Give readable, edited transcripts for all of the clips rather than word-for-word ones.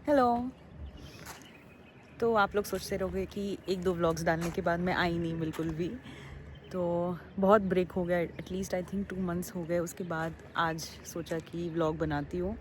Hello. तो आप लोग सोचते रहोगे कि एक दो व्लॉग्स डालने के बाद मैं आई नहीं बिल्कुल भी। तो बहुत ब्रेक हो गया, एटलीस्ट आई थिंक 2 मंथ्स हो गए। उसके बाद आज सोचा कि व्लॉग बनाती हूँ,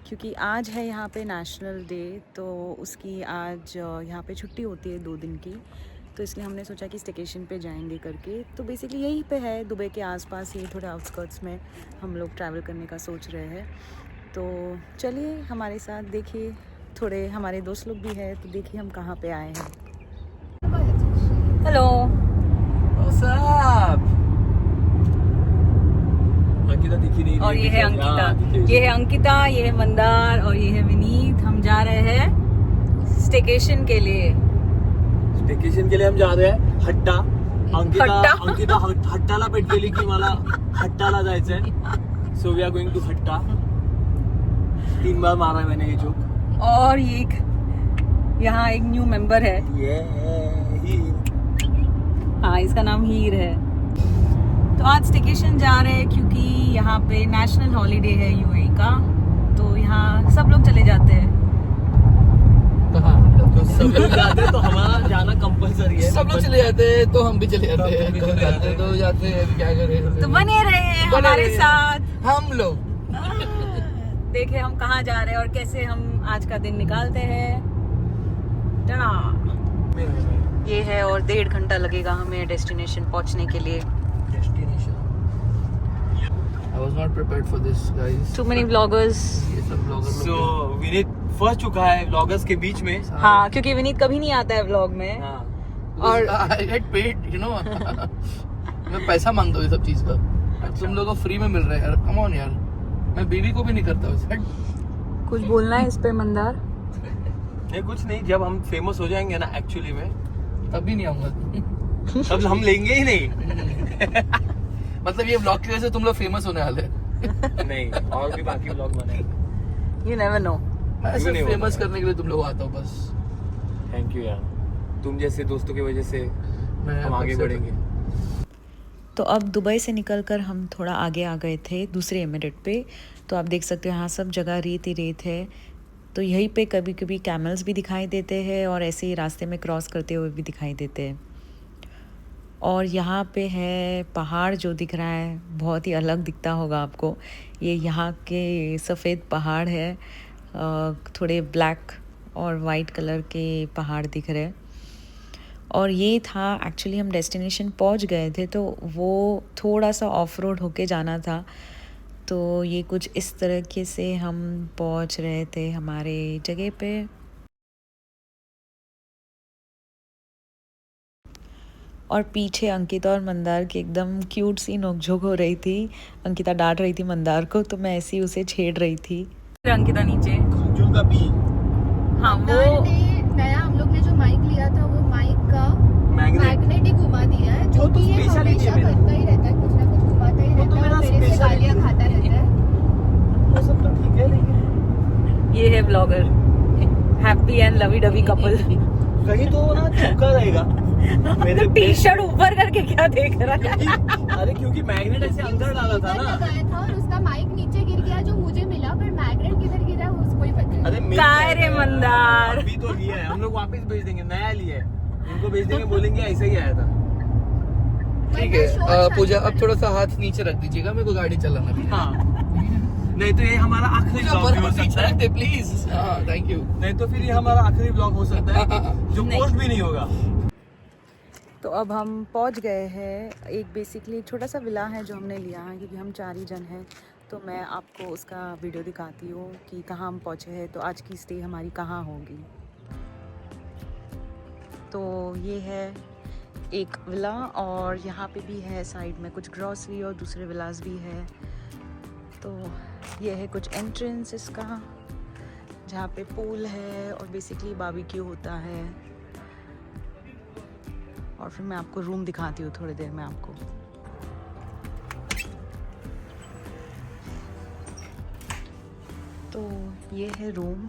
क्योंकि आज है यहाँ पे नेशनल डे। तो उसकी आज यहाँ पे छुट्टी होती है 2 दिन की, तो इसलिए हमने सोचा कि स्टेकेशन पे जाएंगे करके। तो बेसिकली यहीं पे है, दुबई के आसपास ही, थोड़े आउटस्कर्ट्स में हम लोग ट्रैवल करने का सोच रहे हैं। तो चलिए हमारे साथ, देखिए थोड़े हमारे दोस्त लोग भी हैं, तो देखिए हम कहाँ पे आए हैं। हेलो। अंकिता दिखी नहीं। और ये है अंकिता, ये है अंकिता, ये है मंदार और ये है विनीत। हम जा रहे हैं स्टेकेशन के लिए। स्टेकेशन के लिए हम जा रहे हैं हट्टा। हट्टा? अंकिता हट्टाला पेटलेली की मला हट्टाला जायचंय. So we are going to हट्टा. 3 बार मारा है मैंने ये जोक. और ये यहाँ एक न्यू मेंबर है। हाँ, इसका नाम हीर है। तो आज स्टेकेशन जा रहे हैं क्योंकि यहाँ पे नेशनल हॉलीडे है यूएई का, तो यहाँ सब लोग चले जाते हैं। तो सब लोग जाते हैं तो हमारा जाना कंपलसरी है. सब लोग चले जाते हैं तो हम भी चले जाते हैं. तो जाते हैं, क्या करें. तो बने रहे हमारे साथ हम लोग. देखे हम कहाँ जा रहे हैं और कैसे हम आज का दिन निकालते हैं। टड़ा। ये है और 1.5 घंटा लगेगा हमें डेस्टिनेशन पहुंचने के लिए। I was not prepared for this, guys. Too many vloggers। ये सब ब्लॉगर सो विनीत फंस चुका है व्लॉगर्स के बीच में. हाँ, क्योंकि विनीत कभी नहीं आता है व्लॉग में। हाँ. और I get paid, you know. मैं पैसा मांगता हूँ ये सब चीज का. तुम लोगों को फ्री में मिल रहा है यार. कम ऑन यार. मैं बेबी को भी नहीं करता वैसे. कुछ बोलना है इस पे मंदार? नहीं, कुछ नहीं. जब हम फेमस हो जाएंगे ना एक्चुअली में, तब भी नहीं आऊंगा. तब हम लेंगे ही नहीं. मतलब ये ब्लॉग की वजह से तुम लोग फेमस होने वाले हैं. नहीं, और भी बाकी व्लॉग बनेंगे. You never know. मैं सिर्फ फेमस करने के लिए तुम लोग आता हूँ बस. थैंक यू यार. तुम जैसे दोस्तों की वजह से हम आगे बढ़ेंगे. तो अब दुबई से निकलकर हम थोड़ा आगे आ गए थे दूसरे एमिरेट पे। तो आप देख सकते हो यहाँ सब जगह रेत ही रेत है। तो यहीं पे कभी कभी कैमल्स भी दिखाई देते हैं और ऐसे ही रास्ते में क्रॉस करते हुए भी दिखाई देते हैं। और यहाँ पे है पहाड़ जो दिख रहा है, बहुत ही अलग दिखता होगा आपको। ये यहाँ के सफ़ेद पहाड़ है, थोड़े ब्लैक और वाइट कलर के पहाड़ दिख रहे हैं। और ये था एक्चुअली, हम डेस्टिनेशन पहुँच गए थे तो वो थोड़ा सा ऑफ रोड होके जाना था। तो ये कुछ इस तरीके से हम पहुँच रहे थे हमारे जगह पे। और पीछे अंकिता और मंदार की एकदम क्यूट सी नोकझोंक हो रही थी। अंकिता डांट रही थी मंदार को, तो मैं ऐसे ही उसे छेड़ रही थी। अंकिता नीचे खजूर का पी. हाँ, वो नया हम लोग ने जो माइक लिया था वो माइक का मैग्नेट ही घुमा दिया है, जो तो कि ये स्पेशलिटी हमेशा है करता ही रहता है, कुछ ना कुछ घुमाता ही वो तो रहता है मेरा और मेरे से speciality गालियां खाता रहता है। वो सब तो ठीक है, लेकिन ये है blogger, happy and lovey dovey couple. कहीं तो ना चुका रहेगा. तो टी शर्ट ऊपर करके क्या देख रहा है? अरे क्योंकि मैग्नेट ऐसे अंदर डाला था ना. लगाया था और उसका माइक नीचे गिर गया जो मुझे मिला, पर मैग्नेट किधर गिरा है उसको ही पता है। अरे काय रे मंदार। अभी तो लिया है, हम लोग वापस भेज देंगे. नया लिया है, उनको भेज देंगे, बोलेंगे ऐसे ही आया था. ठीक है पूजा, अब थोड़ा सा हाथ नीचे रख दीजिएगा, मेरे को गाड़ी चलाना भी. हाँ. नहीं तो ये हमारा आखिरी ब्लॉग हो सकता है. प्लीज. Thank you. नहीं तो फिर ये हमारा आखिरी ब्लॉग हो सकता है जो पोस्ट भी नहीं होगा. तो अब हम पहुंच गए हैं। एक बेसिकली छोटा सा विला है जो हमने लिया है, क्योंकि हम 4 ही जन हैं। तो मैं आपको उसका वीडियो दिखाती हूँ कि कहाँ हम पहुँचे हैं, तो आज की स्टे हमारी कहाँ होगी। तो ये है एक विला और यहाँ पे भी है साइड में कुछ ग्रॉसरी और दूसरे विलास भी है। तो ये है कुछ एंट्रेंस इसका, जहाँ पे पूल है और बेसिकली बारबेक्यू होता है। और फिर मैं आपको रूम दिखाती हूँ थोड़ी देर में आपको। तो ये है रूम,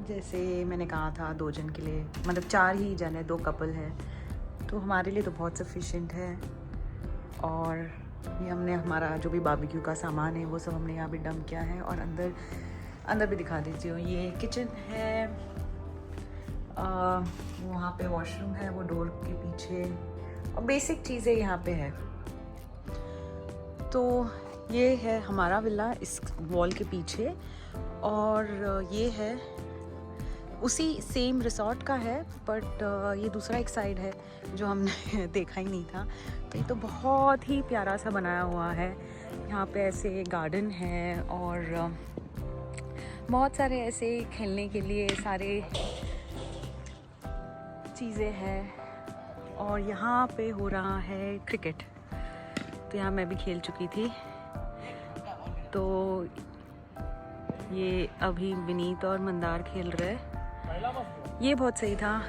जैसे मैंने कहा था 2 जन के लिए, मतलब 4 ही जन है, 2 कपल है, तो हमारे लिए तो बहुत सफिशिएंट है। और ये हमने हमारा जो भी बारबेक्यू का सामान है वो सब हमने यहाँ पे डंप किया है। और अंदर अंदर भी दिखा देती हूँ। ये किचन है, वहाँ पे वॉशरूम है वो डोर के पीछे, और बेसिक चीज़ें यहाँ पे है। तो ये है हमारा विला इस वॉल के पीछे, और ये है उसी सेम रिसॉर्ट का है, बट ये दूसरा एक साइड है जो हमने देखा ही नहीं था। तो ये तो बहुत ही प्यारा सा बनाया हुआ है। यहाँ पे ऐसे गार्डन है और बहुत सारे ऐसे खेलने के लिए सारे चीज़ें हैं, और यहाँ पे हो रहा है क्रिकेट। तो यहाँ मैं भी खेल चुकी थी। तो ये अभी विनीत और मंदार खेल रहे, ये बहुत सही था।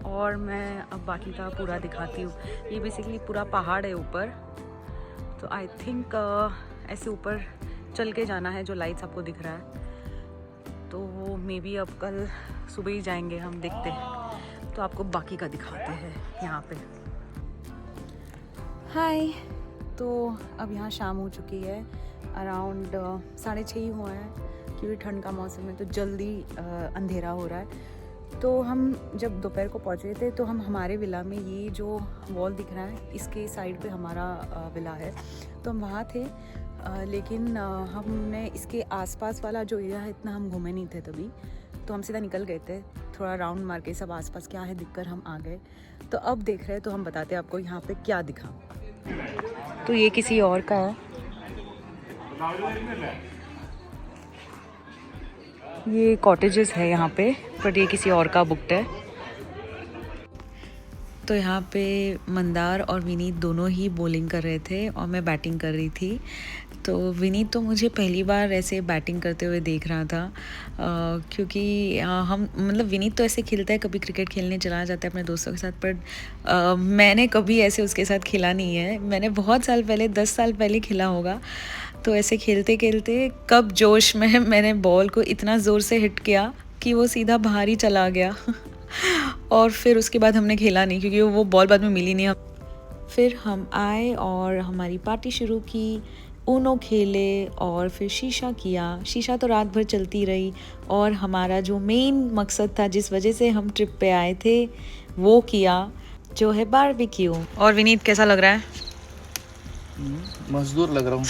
और मैं अब बाकी का पूरा दिखाती हूँ। ये बेसिकली पूरा पहाड़ है ऊपर, तो आई थिंक ऐसे ऊपर चल के जाना है जो लाइट्स आपको दिख रहा है। तो वो मे बी अब कल सुबह ही जाएंगे हम, देखते हैं। तो आपको बाकी का दिखाते हैं यहाँ पे। हाय, तो अब यहाँ शाम हो चुकी है, अराउंड 6:30 ही हुआ है, क्योंकि ठंड का मौसम है तो जल्दी अंधेरा हो रहा है। तो हम जब दोपहर को पहुँचे थे तो हम हमारे विला में, ये जो वॉल दिख रहा है इसके साइड पे हमारा विला है, तो हम वहाँ थे। लेकिन हमने इसके आसपास वाला जो एरिया है इतना हम घूमे नहीं थे तभी, तो हम सीधा निकल गए थे, थोड़ा राउंड मार के सब आसपास क्या है दिखकर हम आ गए। तो अब देख रहे हैं, तो हम बताते हैं आपको यहाँ पे क्या दिखा। तो ये किसी और का है, ये कॉटेजेस है यहाँ पे, बट ये किसी और का बुक्ड है। तो यहाँ पे मंदार और विनीत दोनों ही बॉलिंग कर रहे थे और मैं बैटिंग कर रही थी। तो विनीत तो मुझे पहली बार ऐसे बैटिंग करते हुए देख रहा था, क्योंकि हम मतलब विनीत तो ऐसे खेलता है, कभी क्रिकेट खेलने चला जाता है अपने दोस्तों के साथ, पर मैंने कभी ऐसे उसके साथ खेला नहीं है। मैंने बहुत साल पहले, 10 साल पहले खेला होगा। तो ऐसे खेलते खेलते कब जोश में मैंने बॉल को इतना ज़ोर से हिट किया कि वो सीधा बाहर ही चला गया। और फिर उसके बाद हमने खेला नहीं, क्योंकि वो बॉल बाद में मिली नहीं। फिर हम आए और हमारी पार्टी शुरू की, ऊनो खेले और फिर शीशा किया। शीशा तो रात भर चलती रही, और हमारा जो मेन मकसद था जिस वजह से हम ट्रिप पे आए थे वो किया, जो है बारबेक्यू। और विनीत कैसा लग रहा है? मजदूर लग रहा हूँ।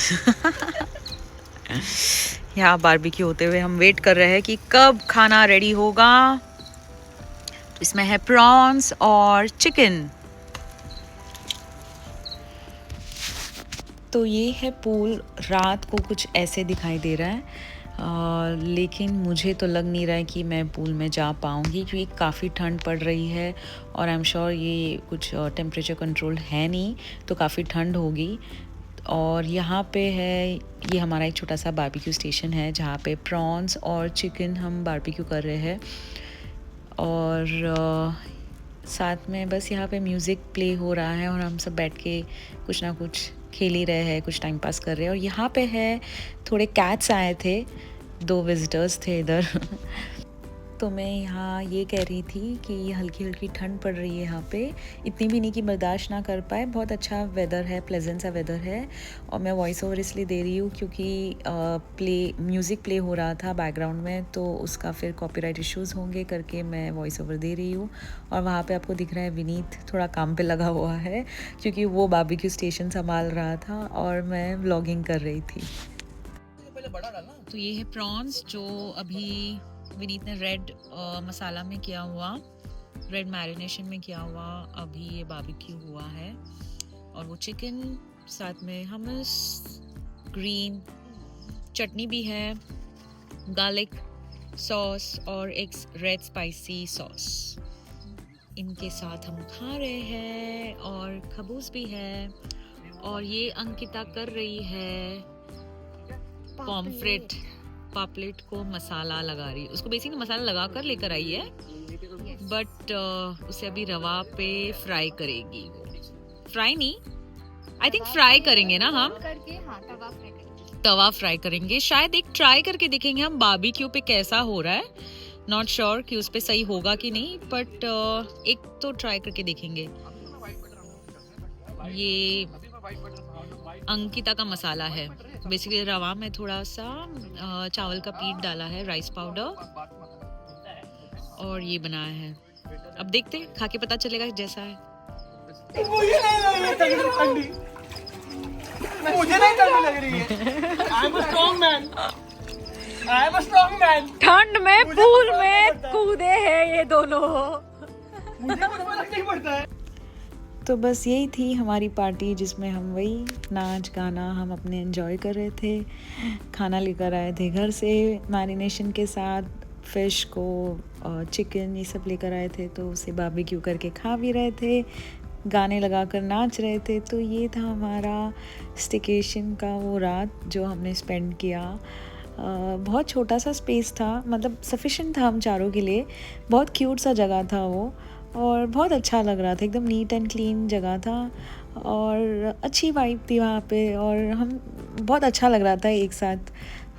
यहाँ बारबेक्यू होते हुए हम वेट कर रहे हैं कि कब खाना रेडी होगा। तो इसमें है प्रॉन्स और चिकन। तो ये है पूल, रात को कुछ ऐसे दिखाई दे रहा है, लेकिन मुझे तो लग नहीं रहा है कि मैं पूल में जा पाऊँगी, क्योंकि काफ़ी ठंड पड़ रही है और आई एम श्योर ये कुछ टेम्परेचर कंट्रोल है नहीं, तो काफ़ी ठंड होगी। और यहाँ पे है, ये हमारा एक छोटा सा बारबेक्यू स्टेशन है जहाँ पे प्रॉन्स और चिकन हम बारबेक्यू कर रहे हैं। और साथ में बस यहाँ पे म्यूज़िक प्ले हो रहा है और हम सब बैठ के कुछ ना कुछ खेल ही रहे हैं, कुछ टाइम पास कर रहे हैं। और यहाँ पे है, थोड़े कैट्स आए थे, 2 विजिटर्स थे इधर। तो मैं यहाँ ये कह रही थी कि ये हल्की हल्की ठंड पड़ रही है यहाँ पे, इतनी भी नहीं कि बर्दाश्त ना कर पाए। बहुत अच्छा वेदर है, प्लेजेंट सा वेदर है। और मैं वॉइस ओवर इसलिए दे रही हूँ क्योंकि म्यूज़िक प्ले हो रहा था बैकग्राउंड में, तो उसका फिर कॉपीराइट इश्यूज़ होंगे करके मैं वॉइस ओवर दे रही हूँ। और वहाँ पे आपको दिख रहा है विनीत थोड़ा काम पे लगा हुआ है, क्योंकि वो बारबेक्यू स्टेशन संभाल रहा था और मैं व्लॉगिंग कर रही थी। तो ये है प्रॉन्स, जो अभी विनीत ने रेड मसाला में किया हुआ, रेड मैरिनेशन में किया हुआ अभी ये बारबेक्यू हुआ है। और वो चिकन, साथ में हमस, ग्रीन चटनी भी है, गार्लिक सॉस और एक रेड स्पाइसी सॉस, इनके साथ हम खा रहे हैं। और खबूस भी है। और ये अंकिता कर रही है पॉम्फ्रेट, पापलेट को मसाला लगा रही है। उसको बेसिकली मसाला लगा कर लेकर आई है, बट उसे अभी रवा पे फ्राई करेगी। फ्राई नहीं, आई थिंक फ्राई करेंगे ना हम करके, हाँ, तवा फ्राई करेंगे। शायद एक ट्राई करके देखेंगे हम बारबेक्यू पे कैसा हो रहा है। नॉट श्योर कि उस पे सही होगा कि नहीं, बट एक तो ट्राई करके देखेंगे। ये अंकिता का मसाला है। बेसिकली रवा में थोड़ा सा चावल का पीठ डाला है, राइस पाउडर, और ये बनाया है। अब देखते हैं, खा के पता चलेगा जैसा है। मुझे नहीं लग रही है ठंडी, मुझे नहीं ठंडी लग रही है। I am a strong man, I am a strong man. ठंड में पूल में कूदे हैं ये दोनों। मुझे कुछ फर्क नहीं पड़ता है। तो बस यही थी हमारी पार्टी, जिसमें हम वही नाच गाना हम अपने एंजॉय कर रहे थे। खाना लेकर आए थे घर से मैरिनेशन के साथ, फिश को चिकन ये सब लेकर आए थे, तो उसे बारबेक्यू करके खा भी रहे थे, गाने लगाकर नाच रहे थे। तो ये था हमारा स्टेकेशन का वो रात जो हमने स्पेंड किया। बहुत छोटा सा स्पेस था, मतलब सफिशिएंट था हम चारों के लिए। बहुत क्यूट सा जगह था वो, और बहुत अच्छा लग रहा था, एकदम नीट एंड क्लीन जगह था, और अच्छी वाइब थी वहाँ पे, और हम बहुत अच्छा लग रहा था एक साथ।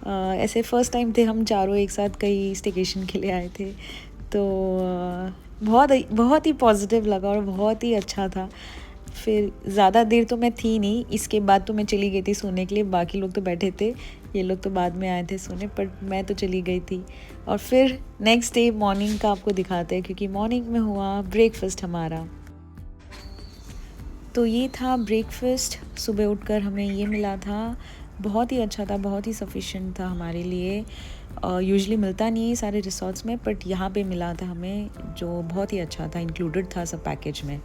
ऐसे फर्स्ट टाइम थे हम चारों एक साथ कहीं स्टेकेशन के लिए आए थे, तो बहुत ही पॉजिटिव लगा और बहुत ही अच्छा था। फिर ज़्यादा देर तो मैं थी नहीं, इसके बाद तो मैं चली गई थी सोने के लिए। बाकी लोग तो बैठे थे, ये लोग तो बाद में आए थे सोने, पर मैं तो चली गई थी। और फिर नेक्स्ट डे मॉर्निंग का आपको दिखाते हैं, क्योंकि मॉर्निंग में हुआ ब्रेकफास्ट हमारा। तो ये था ब्रेकफास्ट, सुबह उठकर हमें ये मिला था। बहुत ही अच्छा था, बहुत ही सफिशिएंट था हमारे लिए। यूजुअली मिलता नहीं है सारे रिसोर्ट्स में, बट यहाँ पे मिला था हमें, जो बहुत ही अच्छा था, इंक्लूडेड था सब पैकेज में।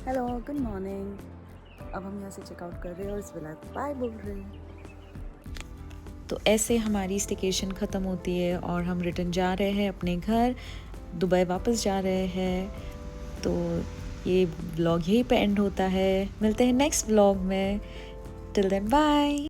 Hello, good morning. अब हम यहाँ से चेकआउट कर रहे हैं और इस विला को बाय बोल रहे हैं। तो ऐसे हमारी स्टेकेशन ख़त्म होती है और हम रिटर्न जा रहे हैं अपने घर, दुबई वापस जा रहे हैं। तो ये व्लॉग यहीं पे एंड होता है। मिलते हैं नेक्स्ट व्लॉग में। Till then bye.